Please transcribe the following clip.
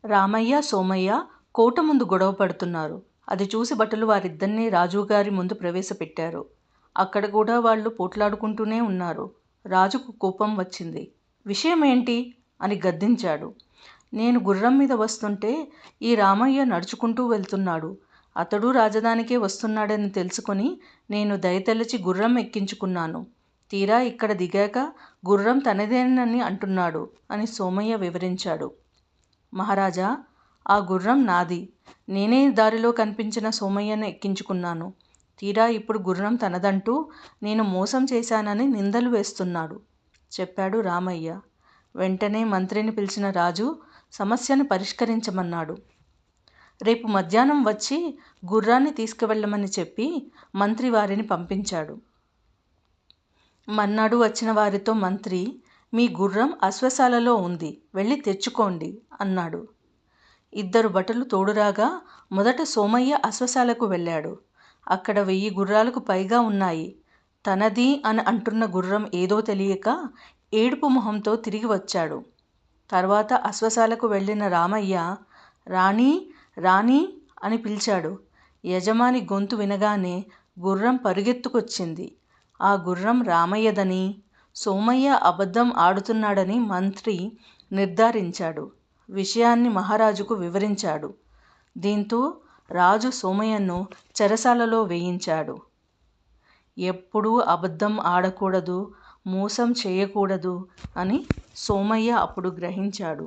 రామయ్య, సోమయ్య కోట ముందు గొడవ పడుతున్నారు. అది చూసి భటులు వారిద్దరినీ రాజుగారి ముందు ప్రవేశపెట్టారు. అక్కడ కూడా వాళ్ళు పోట్లాడుకుంటూనే ఉన్నారు. రాజుకు కోపం వచ్చింది. విషయమేంటి అని గద్దించాడు. నేను గుర్రం మీద వస్తుంటే ఈ రామయ్య నడుచుకుంటూ వెళ్తున్నాడు. అతడు రాజధానికే వస్తున్నాడని తెలుసుకొని నేను దయతలచి గుర్రం ఎక్కించుకున్నాను. తీరా ఇక్కడ దిగాక గుర్రం తనదేనని అంటున్నాడు అని సోమయ్య వివరించాడు. మహారాజా, ఆ గుర్రం నాది. నేనే దారిలో కనిపించిన సోమయ్యను ఎక్కించుకున్నాను. తీరా ఇప్పుడు గుర్రం తనదంటూ నేను మోసం చేశానని నిందలు వేస్తున్నాడు చెప్పాడు రామయ్య. వెంటనే మంత్రిని పిలిచిన రాజు సమస్యను పరిష్కరించమన్నాడు. రేపు మధ్యాహ్నం వచ్చి గుర్రాన్ని తీసుకువెళ్ళమని చెప్పి మంత్రి వారిని పంపించాడు. మర్నాడు వచ్చిన వారితో మంత్రి, మీ గుర్రం అశ్వశాలలో ఉంది, వెళ్ళి తెచ్చుకోండి అన్నాడు. ఇద్దరు భటులు తోడురాగా మొదట సోమయ్య అశ్వశాలకు వెళ్ళాడు. అక్కడ 1000 గుర్రాలకు పైగా ఉన్నాయి. తనది అని అంటున్న గుర్రం ఏదో తెలియక ఏడుపు మొహంతో తిరిగి వచ్చాడు. తర్వాత అశ్వశాలకు వెళ్ళిన రామయ్య, రాణి రాణి అని పిలిచాడు. యజమాని గొంతు వినగానే గుర్రం పరుగెత్తుకొచ్చింది. ఆ గుర్రం రామయ్యదని, సోమయ్య అబద్ధం ఆడుతున్నాడని మంత్రి నిర్ధారించాడు. విషయాన్ని మహారాజుకు వివరించాడు. దీంతో రాజు సోమయ్యను చెరసాలలో వేయించాడు. ఎప్పుడూ అబద్ధం ఆడకూడదు, మోసం చేయకూడదు అని సోమయ్య అప్పుడు గ్రహించాడు.